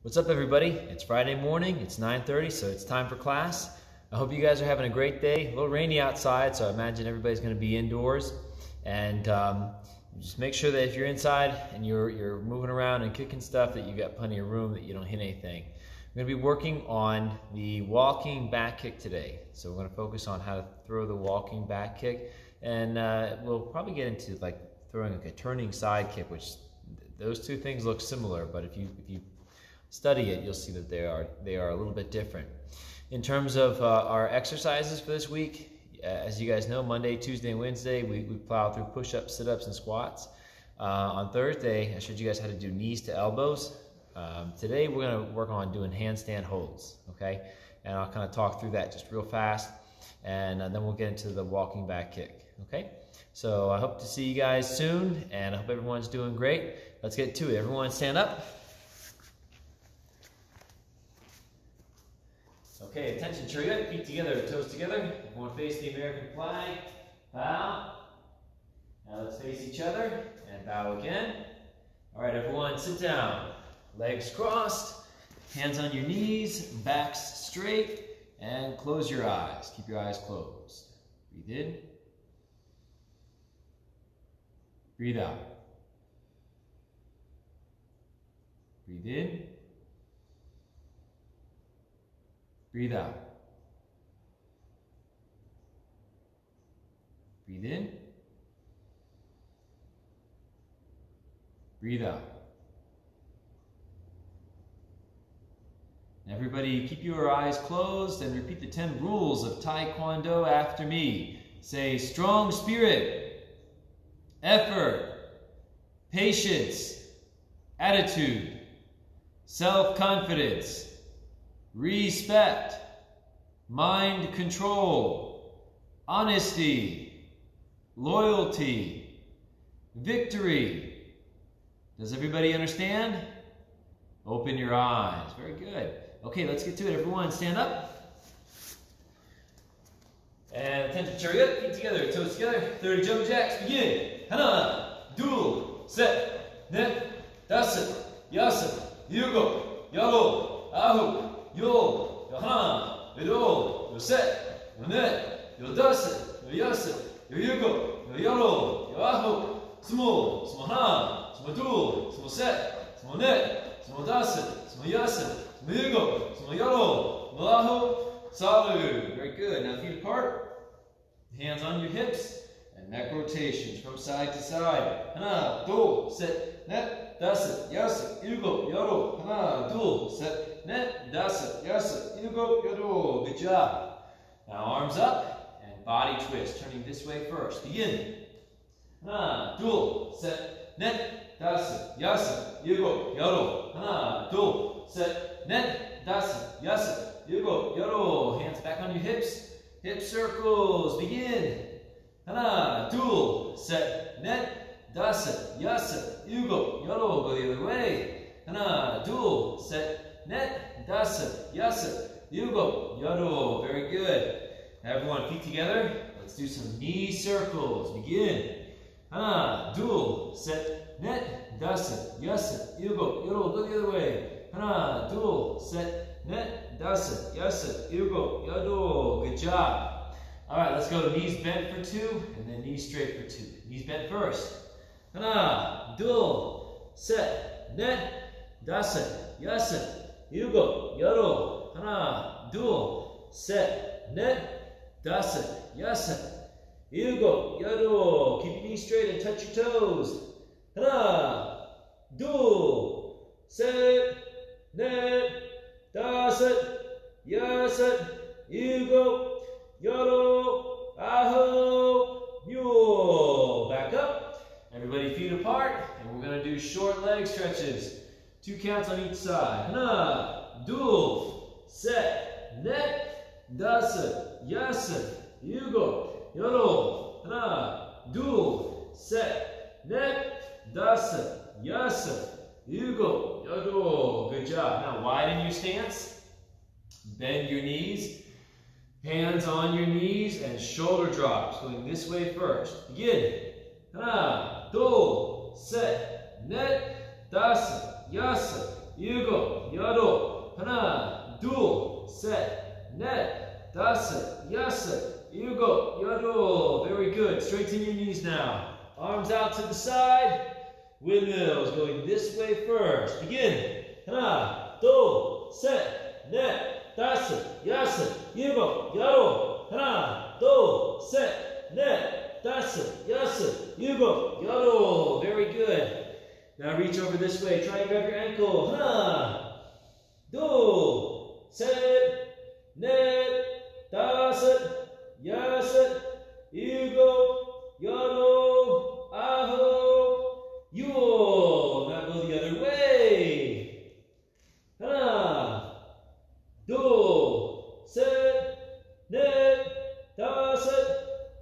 What's up, everybody? It's Friday morning, it's 9:30, so it's time for class. I hope you guys are having a great day. A little rainy outside, so I imagine everybody's going to be indoors. And just make sure that if you're inside and you're moving around and kicking stuff, that you got plenty of room, that you don't hit anything. We're going to be working on the walking back kick today. So we're going to focus on how to throw the walking back kick. And we'll probably get into like throwing like a turning side kick, which those two things look similar, but if you study it, you'll see that they are a little bit different. In terms of our exercises for this week, as you guys know, Monday, Tuesday, and Wednesday, we plow through push-ups, sit-ups, and squats. On Thursday, I showed you guys how to do knees to elbows. Today, we're going to work on doing handstand holds, okay? And I'll kind of talk through that just real fast, and then we'll get into the walking back kick, okay? So I hope to see you guys soon, and I hope everyone's doing great. Let's get to it. Everyone stand up. Okay, attention, chariot, feet together, toes together. Everyone face the American flag. Bow. Now let's face each other and bow again. All right, everyone, sit down. Legs crossed, hands on your knees, backs straight, and close your eyes. Keep your eyes closed. Breathe in. Breathe out. Breathe in. Breathe out. Breathe in. Breathe out. Everybody keep your eyes closed and repeat the 10 rules of Taekwondo after me. Say strong spirit, effort, patience, attitude, self-confidence, respect, mind control, honesty, loyalty, victory. Does everybody understand? Open your eyes. Very good. Okay, let's get to it. Everyone, stand up. And attention, chariot. Feet together, toes together. 30 jumping jacks. Begin. Hana, duel, set, net, dasu, yasu, yugo, yaro, ahu. Yo, yo hana, yo do, yo set, yo net, yo dasu, yo yasu, yo yugo, yo yaro, yo aho, sumo, sumo hana, sumo do, sumo set, sumo net, sumo dasu, sumo yasu, sumo yugo, sumo yaro, sumo aho, salu. Very good. Now feet apart, hands on your hips, and neck rotations from side to side. Hana, do, set, net, dasu, yasu, yugo, yaro, hana, do, set, net, dasu, yasu, yugo, yaro. Good job. Now arms up and body twist, turning this way first. Begin. Hana, do, set, net, dasu, yasu, yugo, yaro. Hana, do, set, net, dasu, yasu, yugo, yaro. Hands back on your hips. Hip circles. Begin. Hana, do, set, net, dasu, yasu, yugo, yaro. Go the other way. Hana, do, set, net, dasu, yasu, yugo, yaro. Very good. Everyone, feet together. Let's do some knee circles. Begin. Hana, duel, set, net, dasu, yasu, yugo, yaro. Go the other way. Hana, duel, set, net, dasu, yasu, yugo, yaro. Good job. All right, let's go knees bent for 2 and then knees straight for 2. Knees bent first. Hana, duel, set, net, dasu, yasu, yugo, yaro. Hana, duel, set, net, dasu, yasu, yugo, yaro. Keep your knees straight and touch your toes. Hana, duel, set, net, dasu, yasu, yugo, yaro, aho, mule. Back up. Everybody feet apart, and we're going to do short leg stretches. 2 counts on each side. Hana, duel, set, net, dasu, yasu, yugo, yaro. Hana, duel, set, net, dasu, yasu, yugo, yaro. Good job. Now widen your stance. Bend your knees. Hands on your knees and shoulder drops. Going this way first. Begin. Hana, duel, set, net, dasu, yasu, you go, yado, hana, 둘, 셋, 넷, 다섯, 여섯, 일곱, 여덟. Very good. Straighten your knees now. Arms out to the side. Windmills going this way first. Begin. 하나, 둘, 셋, 넷, 다섯, 여섯, 일곱, 여덟. 하나, 둘, 셋, 넷, 다섯, 여섯, 일곱, 여덟. Very good. Now reach over this way. Try and grab your ankle. 하나, 둘, 셋, 넷, 다섯, 여섯, 일곱, 여덟, 아홉, 열. Now go the other way. 하나, 둘, 셋, 넷, 다섯,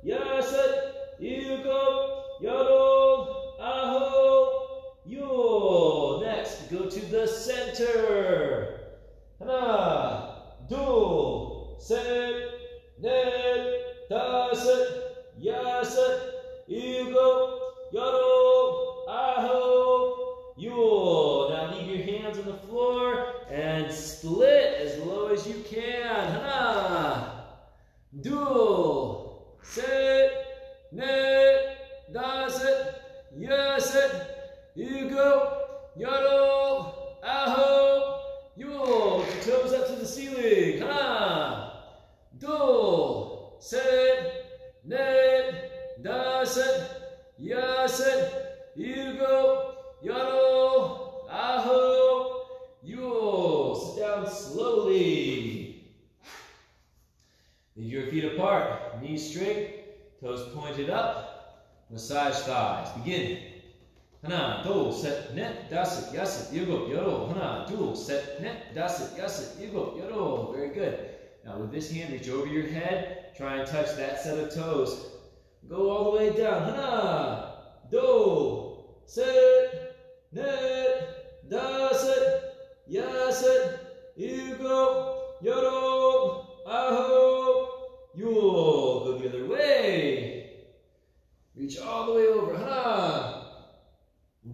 여섯, 일곱, 여덟, 아홉, 열. Next, go to the center. 하나, 둘, 셋, 넷, 다섯, 여섯, 일곱, 여덟, 아홉, 열. Now leave your hands on the floor and split as low as you can. 하나, 둘, 셋, 넷, 다섯, 여섯, 일곱, 여덟, 아홉, 열. Put your toes up to the ceiling. 하나, 둘, 셋, 넷, 다섯, 여섯, 일곱, 여덟, 아홉, 열. Sit down slowly. Leave your feet apart, knees straight, toes pointed up. Massage thighs. Begin. 하나, 둘, 셋, 넷, 다섯, 여섯, 일곱, 여덟. 하나, 둘, 셋, 넷, 다섯, 여섯, 일곱, 여덟. Very good. Now with this hand, reach over your head. Try and touch that set of toes. Go all the way down. 하나, 둘, 셋, 넷, 다섯, 여섯, 일곱, 여덟, 아홉, 열. Go the other way. Reach all the way over. 하나,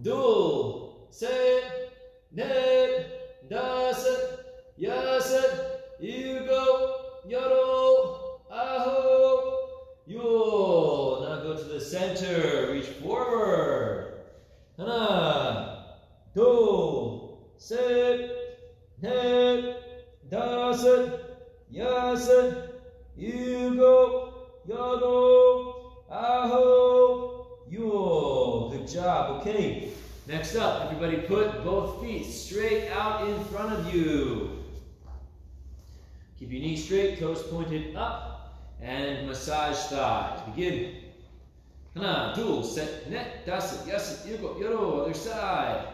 둘, 셋, 넷, 다섯, 여섯, 일곱, 여덟, 아홉, 열. Now go to the center. Reach forward. 하나, 둘, 셋, 넷, 다섯, 여섯, 일곱, 여덟, 아홉, 열. Good job. Okay. Next up, everybody put both feet straight out in front of you. Keep your knees straight, toes pointed up, and massage thighs. Begin. 하나, 둘, 셋, 넷, 다섯, 여섯, 일곱, 여덟. Other side.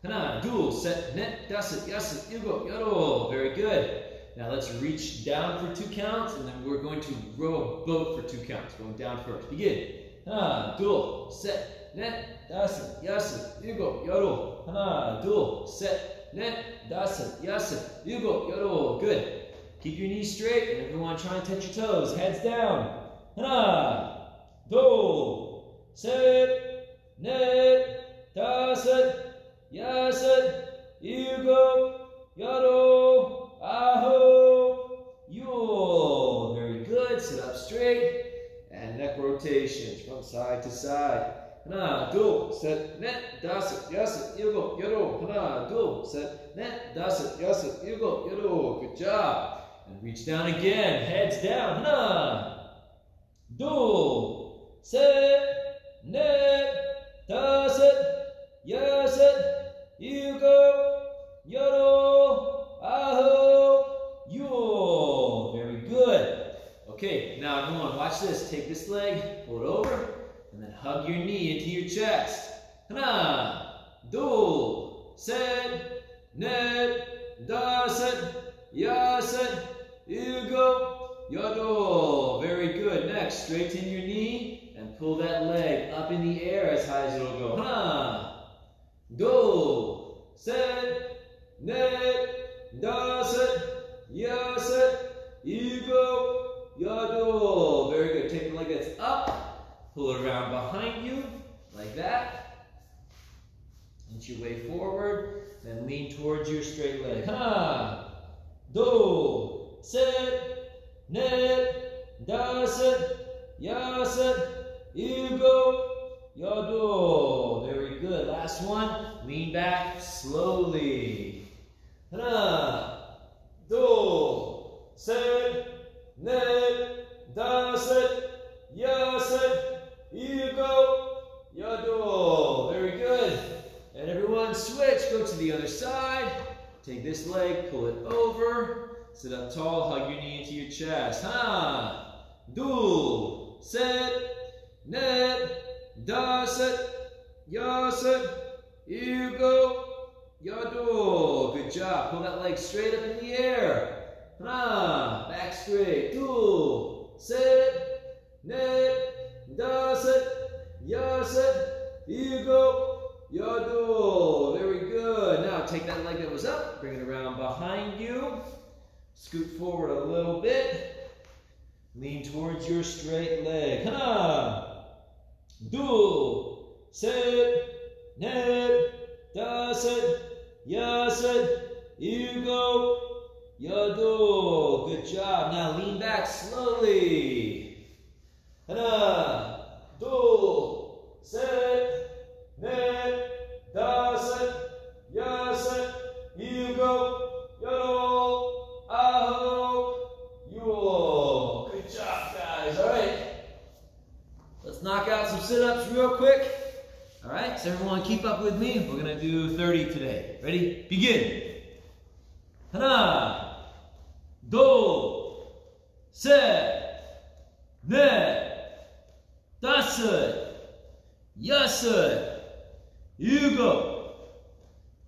하나, 둘, 셋, 넷, 다섯, 여섯, 일곱, 여덟. Very good. Now let's reach down for 2 counts, and then we're going to row a boat for 2 counts. Going down first. Begin. 하나, 둘, 셋, 넷, 다섯, 여섯, 일곱, 여덟. 하나, 둘, 셋, 넷, 다섯, 여섯, 일곱, 여덟. Good. Keep your knees straight, and everyone try and touch your toes. Heads down. 하나, 둘, 셋, 넷, 다섯, 여섯, 일곱, 여덟, 아홉, 열. Very good. Sit up straight. And neck rotations from side to side. 하나, 둘, 셋, 넷, 다섯, 여섯, 일곱, 여덟. 하나, 둘, 셋, 넷, 다섯, 여섯, 일곱, 여덟. Good job. And reach down again. Heads down. 하나, 둘, 셋, 넷, 다섯, 여섯, 일곱, 여덟, 아홉, 열. Very good. Okay, now everyone, watch this. Take this leg, pull it over, and then hug your knee into your chest. 하나, 둘, 셋, 넷, 다섯, 여섯, 일곱, 여덟. Very good. Next, straighten your knee and pull that leg up in the air as high as it'll go. 하나, 둘, 셋, 넷, 다섯, 여섯, 일곱, 여덟. Very good. Take the leg that's up, pull it around behind you, like that. Inch your way forward, then lean towards your straight leg. Ha! Do, set, net, daset, yaset, ilgo, yado. Very good. Last one. Lean back slowly. Ha! Do, set, net, daset, yaset, ilgo, yado. Very good. And everyone switch, go to the other side. Take this leg, pull it over. Sit up tall, hug your knee into your chest. Ha! Do, set, net, daset, yaset, ilgo, yado. Good job. Pull that leg straight up in the air. Ha! Back straight. Do, set, net, daset, yaset, ilgo, yado. Very good. Now take that leg that was up, bring it around behind you. Scoot forward a little bit. Lean towards your straight leg. Ha! Do, set, net, daset, yaset, ilgo, yado. Good job. Now lean back slowly. Ha! Do, set, net, daset, yaset, ilgo, yado, aho, yuo. Good job, guys. All right. Let's knock out some sit-ups real quick. All right, so everyone keep up with me. We're going to do 30 today. Ready? Begin. Hana, do, set, net, daset, yaset, ilgo,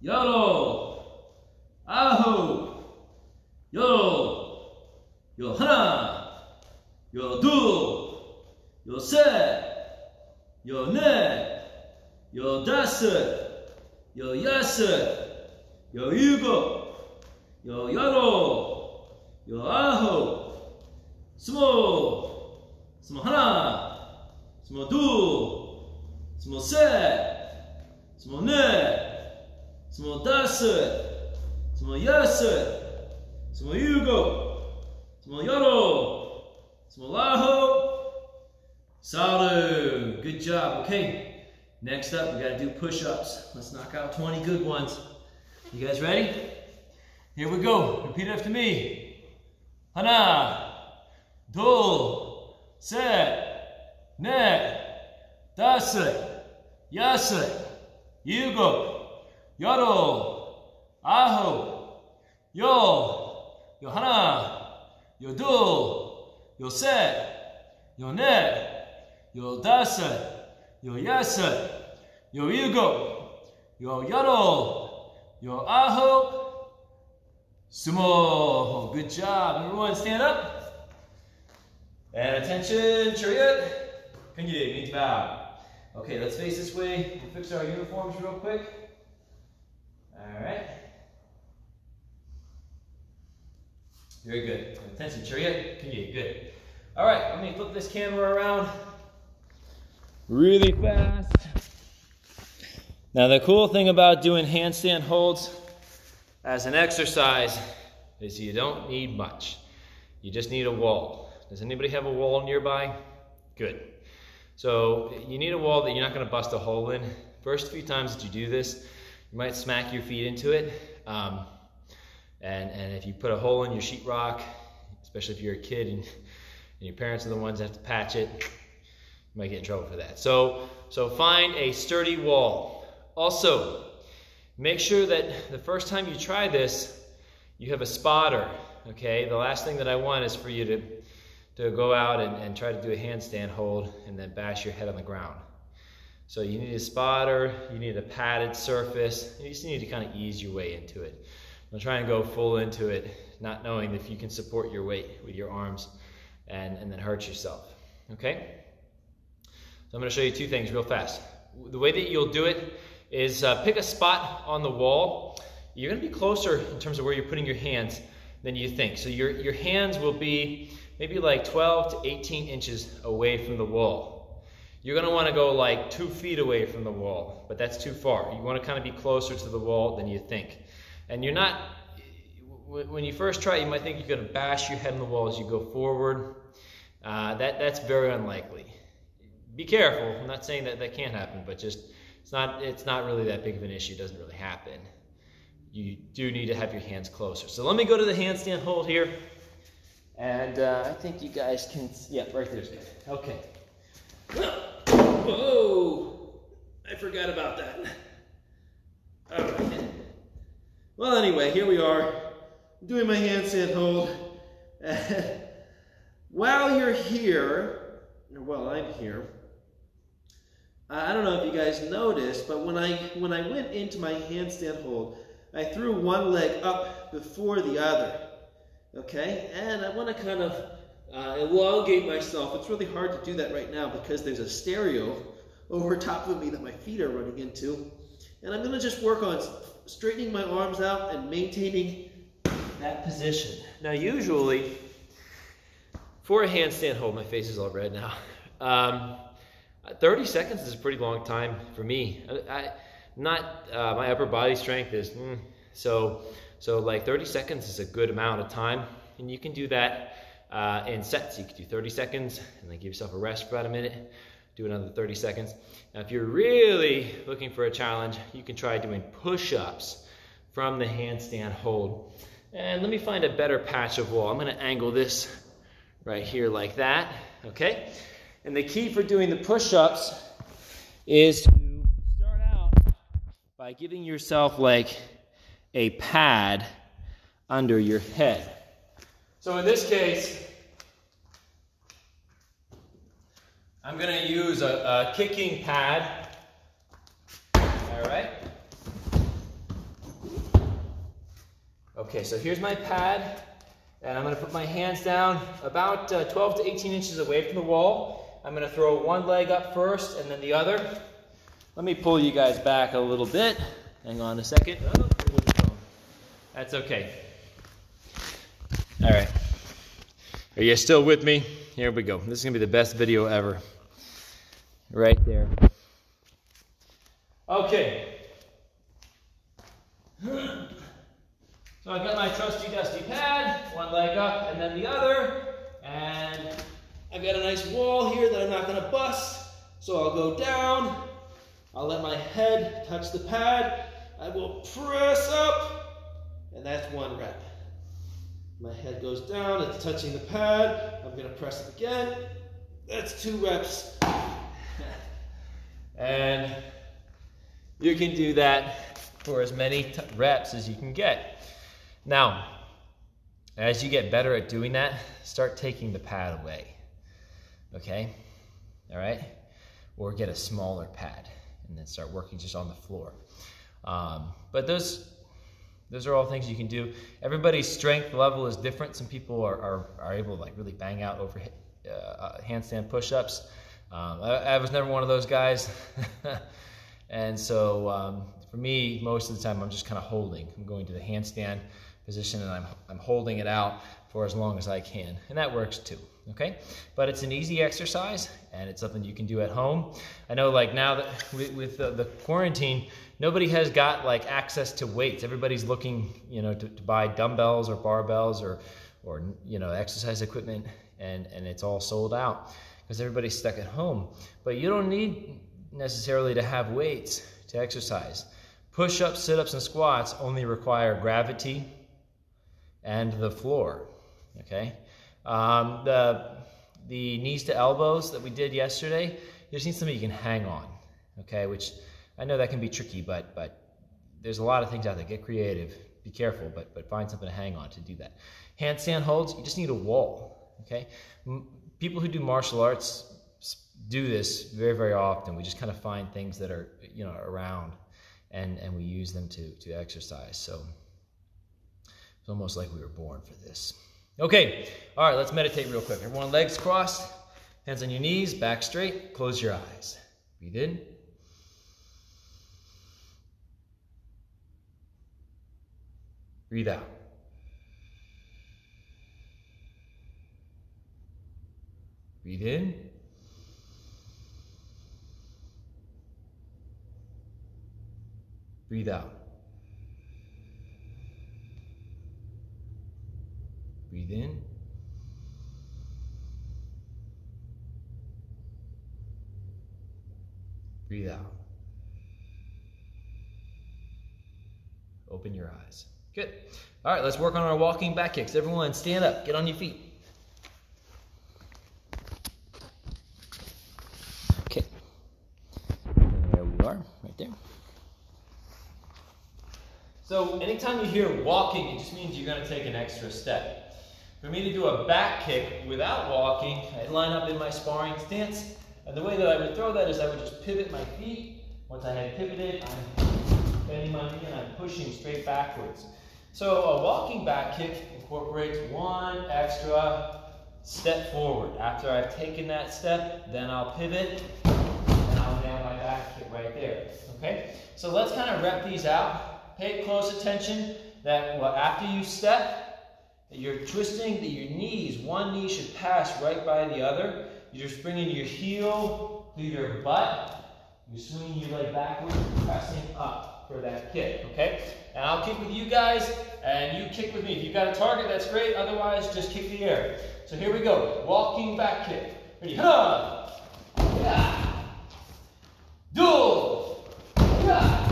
yado, aho, yo, yo hana, yo do, yo set, yo net, yo daset, yo yaset, yo ilgo, yo yado, yo aho, smo, smo hana, smo do, smo set, smo net, smo daset, smo yaset, smo ilgo, smo yado, smo aho, salu. Good job. Okay, next up we got to do push-ups. Let's knock out 20 good ones. You guys ready? Here we go. Repeat after me. Hana, do, set, net, daset, yaset, ilgo, yado, aho, yo hana, yo do, yo set, yo net, yo daset, yo yaset, yo ilgo, yo yado, yo aho, sumo. Good job. Everyone stand up. And attention, chariot. Kanyi, means bow. Okay, let's face this way. We'll fix our uniforms real quick. All right. Very good. Attention, chariot. Kanyi, good. All right, let me flip this camera around really fast. Now, the cool thing about doing handstand holds as an exercise is you don't need much. You just need a wall. Does anybody have a wall nearby? Good. So you need a wall that you're not going to bust a hole in. First few times that you do this, you might smack your feet into it. And if you put a hole in your sheetrock, especially if you're a kid and your parents are the ones that have to patch it, you might get in trouble for that. So find a sturdy wall. Also, make sure that the first time you try this, you have a spotter, okay? The last thing that I want is for you to go out and try to do a handstand hold and then bash your head on the ground. So you need a spotter, you need a padded surface, you just need to kind of ease your way into it. Don't try and go full into it, not knowing if you can support your weight with your arms and then hurt yourself, okay? So I'm going to show you two things real fast. The way that you'll do it is pick a spot on the wall. You're going to be closer in terms of where you're putting your hands than you think. So your hands will be maybe like 12 to 18 inches away from the wall. you're going to want to go like 2 feet away from the wall, but that's too far. You want to kind of be closer to the wall than you think. And you're not, when you first try, you might think you're going to bash your head on the wall as you go forward. That's very unlikely. Be careful. I'm not saying that that can't happen, but just it's not really that big of an issue. It doesn't really happen. You do need to have your hands closer. So let me go to the handstand hold here. And I think you guys can, yeah, right there's good. Okay. Whoa, I forgot about that. All right. Well, anyway, here we are. I'm doing my handstand hold. While you're here, or while I'm here, I don't know if you guys noticed, but when I went into my handstand hold, I threw one leg up before the other. Okay, and I want to kind of elongate myself. It's really hard to do that right now because there's a stereo over top of me that my feet are running into. And I'm going to just work on straightening my arms out and maintaining that position. Now usually, for a handstand hold, my face is all red now, 30 seconds is a pretty long time for me. My upper body strength is, so like 30 seconds is a good amount of time. And you can do that in sets. You can do 30 seconds and then give yourself a rest for about a minute. Do another 30 seconds. Now, if you're really looking for a challenge, you can try doing push-ups from the handstand hold. And let me find a better patch of wall. I'm going to angle this right here like that, okay? And the key for doing the push-ups is to start out by giving yourself like a pad under your head. So in this case, I'm going to use a kicking pad. All right. Okay, so here's my pad, and I'm going to put my hands down about 12 to 18 inches away from the wall. I'm going to throw one leg up first and then the other. Let me pull you guys back a little bit. Hang on a second. Oh, that's okay. All right. Are you still with me? Here we go. This is going to be the best video ever. Right there. Okay. So I've got my trusty dusty pad, one leg up and then the other, and I've got a nice wall here that I'm not going to bust, so I'll go down, I'll let my head touch the pad, I will press up, and that's one rep. My head goes down, it's touching the pad, I'm going to press it again, that's 2 reps. And you can do that for as many reps as you can get. Now, as you get better at doing that, start taking the pad away, okay? All right? Or get a smaller pad and then start working just on the floor. But those are all things you can do. Everybody's strength level is different. Some people are able to like really bang out over handstand push-ups. I was never one of those guys. And so for me, most of the time I'm just kind of holding. I'm going to the handstand position and I'm holding it out for as long as I can, and that works too, okay? But it's an easy exercise and it's something you can do at home. I know like now that with the quarantine, nobody has got like access to weights. Everybody's looking, you know, to buy dumbbells or barbells or you know, exercise equipment, and it's all sold out because everybody's stuck at home. But you don't need necessarily to have weights to exercise. Push-ups, sit-ups, and squats only require gravity and the floor, okay? The knees to elbows that we did yesterday, you just need something you can hang on, okay? Which I know that can be tricky, but there's a lot of things out there. Get creative, be careful, but find something to hang on to do that. Handstand holds, you just need a wall, okay? People who do martial arts do this very, very often. We just kind of find things that are, you know, around, and we use them to exercise. So it's almost like we were born for this. Okay, all right, let's meditate real quick. Everyone, legs crossed, hands on your knees, back straight, close your eyes. Breathe in. Breathe out. Breathe in. Breathe out. Breathe in. Breathe out. Open your eyes. Good. All right, let's work on our walking back kicks. Everyone, stand up. Get on your feet. Okay. There we are, right there. So anytime you hear walking, it just means you're going to take an extra step. For me to do a back kick without walking, I'd line up in my sparring stance. And the way that I would throw that is I would just pivot my feet. Once I had pivoted, I'm bending my knee and I'm pushing straight backwards. So a walking back kick incorporates one extra step forward. After I've taken that step, then I'll pivot and I'll nail my back kick right there. Okay? So let's kind of rep these out. Pay close attention that after you step, that you're twisting that your knees, one knee should pass right by the other. You're just bringing your heel to your butt. You're swinging your leg backwards, pressing up for that kick, okay? And I'll kick with you guys, and you kick with me. If you've got a target, that's great. Otherwise, just kick the air. So here we go. Walking back kick. Ready? Ha! Yeah! Do! Yeah!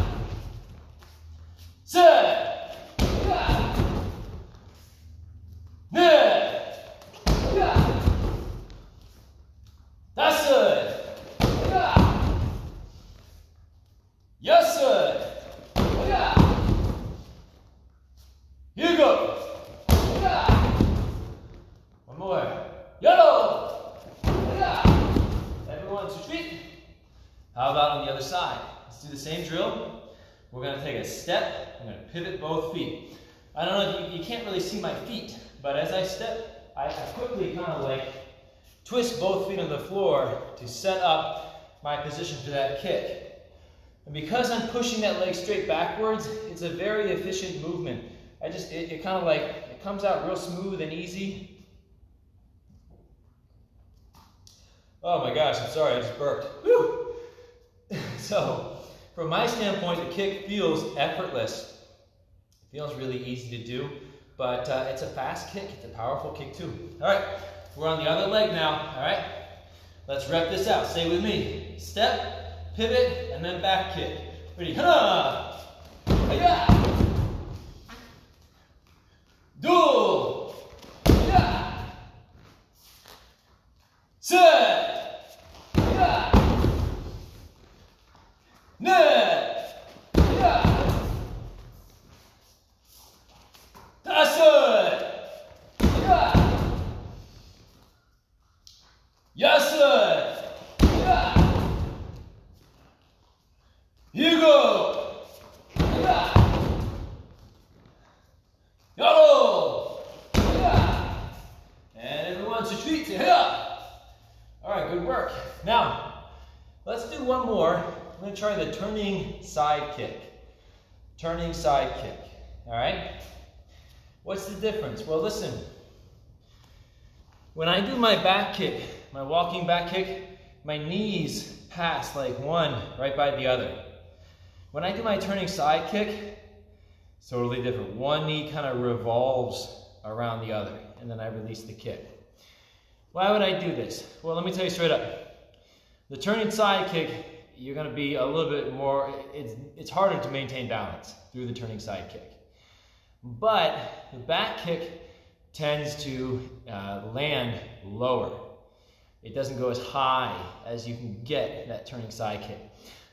Set! Yeah! Ne! Yeah! That's it! Yeah! Yes, sir! Yeah! Here you go! Yeah! One more. Yellow! Yeah! Everyone retreat. How about on the other side? Let's do the same drill. We're going to take a step. I'm going to pivot both feet. I don't know if you can't really see my feet, but as I step, I quickly kind of like twist both feet on the floor to set up my position for that kick. And because I'm pushing that leg straight backwards, it's a very efficient movement. It kind of like, it comes out real smooth and easy. Oh my gosh, I'm sorry, I just burped. Whew. So, from my standpoint, the kick feels effortless. It feels really easy to do, but it's a fast kick, it's a powerful kick too. All right, we're on the other leg now, all right? Let's rep this out, stay with me. Step, pivot, and then back kick. Ready, ha! Hi-ya! Do! Ya! Set! Ya! Ne! Ya! That's it! Ya! Yes, sir! Ya! Here you go! Ya! Yellow! Yeah! And everyone's retreat to here. All right, good work. Now, let's do one more. I'm going to try the turning side kick. Turning side kick. All right? What's the difference? Well, listen. When I do my back kick, my walking back kick, my knees pass like one right by the other. When I do my turning side kick, it's totally different. One knee kind of revolves around the other, and then I release the kick. Why would I do this? Well, let me tell you straight up. The turning side kick, you're going to be a little bit more, it's harder to maintain balance through the turning side kick. But the back kick tends to land lower. It doesn't go as high as you can get that turning side kick.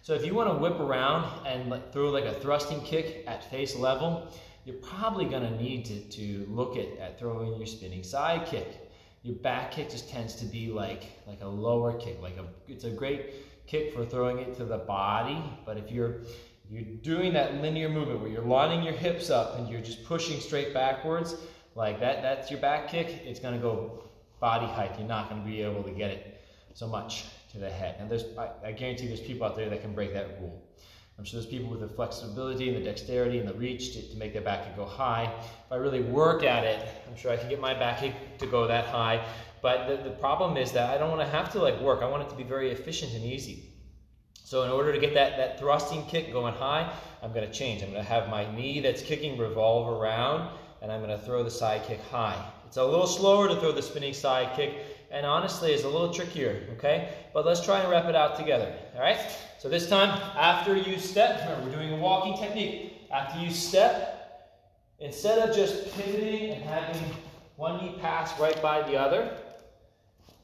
So if you want to whip around and throw like a thrusting kick at face level, you're probably going to need to look at throwing your spinning side kick. Your back kick just tends to be like a lower kick. It's a great kick for throwing it to the body, but if you're doing that linear movement where you're lining your hips up and you're just pushing straight backwards, like that's your back kick, it's going to go body height. You're not going to be able to get it so much to the head. And I guarantee there's people out there that can break that rule. I'm sure there's people with the flexibility and the dexterity and the reach to make their back kick go high. If I really work at it, I'm sure I can get my back kick to go that high. But the problem is that I don't want to have to work. I want it to be very efficient and easy. So in order to get that thrusting kick going high, I'm going to change. I'm going to have my knee that's kicking revolve around, and I'm going to throw the side kick high. It's a little slower to throw the spinning side kick, and honestly, it's a little trickier, okay? But let's try and rep it out together, all right? So this time, after you step, remember, we're doing a walking technique. After you step, instead of just pivoting and having one knee pass right by the other,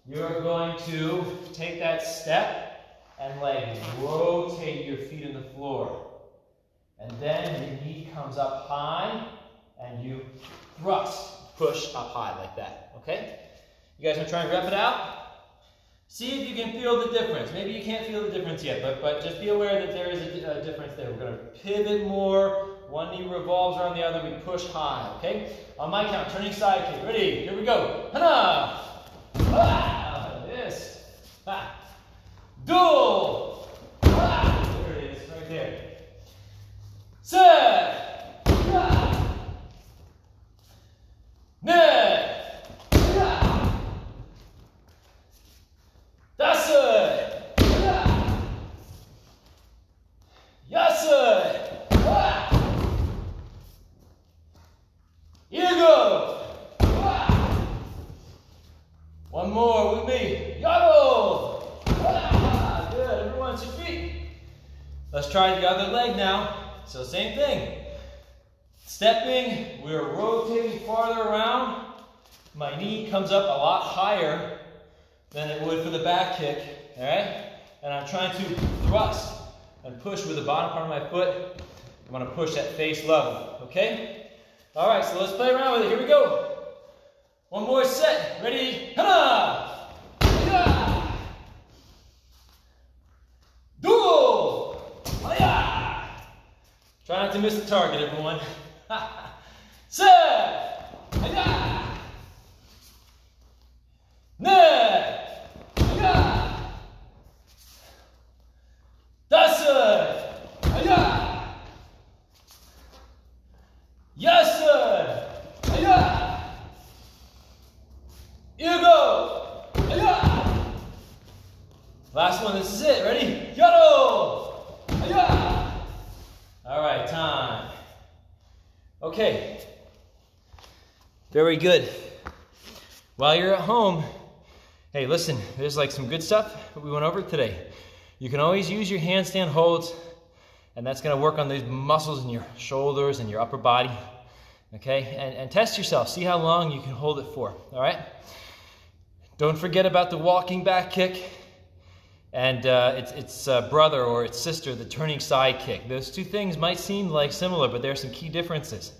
you're going to take that step and rotate your feet on the floor. And then your knee comes up high and you thrust, push up high like that, okay? You guys want to try and rep it out? See if you can feel the difference. Maybe you can't feel the difference yet, but just be aware that there is a difference there. We're going to pivot more. One knee revolves around the other. We push high, okay? On my count, turning side kick. Ready? Here we go. Hana! Ah! This. Ah. Dual. Ah! There it is, right there. Set. Ah. Net. Ah. That's it. Ah. Yes, it. Ah. Here you go. Ah. One more with me. Yodel. Ah. Good. Everyone to your feet. Let's try the other leg now. So same thing. Stepping, we're rotating farther around. My knee comes up a lot higher than it would for the back kick, all right? And I'm trying to thrust and push with the bottom part of my foot. I'm gonna push at face level, okay? All right, so let's play around with it. Here we go. One more set. Ready? Hana! Yeah! Dual! Hiya! Try not to miss the target, everyone. Set! Hiya! Net! Hiya! That's it! Hiya! Yes, sir! Hiya! Here you go! Hiya! Last one, this is it. Ready? Yodel! Hiya! All right, time. Okay. Very good. While you're at home, hey, listen, there's like some good stuff that we went over today. You can always use your handstand holds, and that's going to work on those muscles in your shoulders and your upper body. Okay, and test yourself. See how long you can hold it for. All right. Don't forget about the walking back kick and its brother or its sister, the turning side kick. Those two things might seem like similar, but there are some key differences.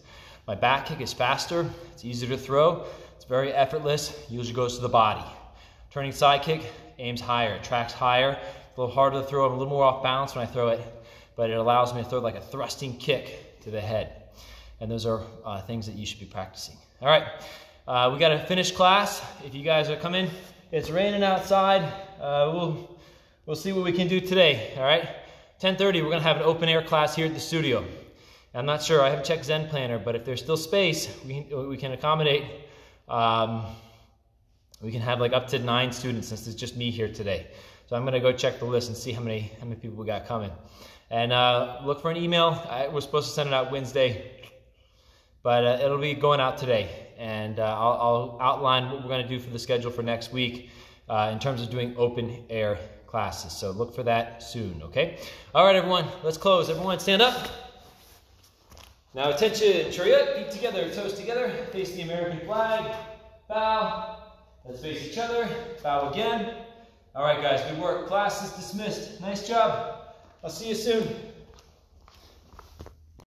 My back kick is faster. It's easier to throw. It's very effortless. Usually goes to the body. Turning side kick aims higher, tracks higher. It's a little harder to throw. I'm a little more off balance when I throw it, but it allows me to throw like a thrusting kick to the head. And those are things that you should be practicing. All right, we got to finish class. If you guys are coming, it's raining outside. We'll see what we can do today. All right, 10:30. We're gonna have an open air class here at the studio. I'm not sure. I haven't checked Zen Planner, but if there's still space, we can accommodate. We can have like up to 9 students since it's just me here today. So I'm gonna go check the list and see how many people we got coming. And look for an email. We're supposed to send it out Wednesday. But it'll be going out today, and I'll outline what we're going to do for the schedule for next week in terms of doing open air classes. So look for that soon, okay? All right, everyone, let's close. Everyone stand up. Now attention, chariot, feet together, toes together, face the American flag, bow. Let's face each other, bow again. All right, guys, good work. Class is dismissed. Nice job. I'll see you soon.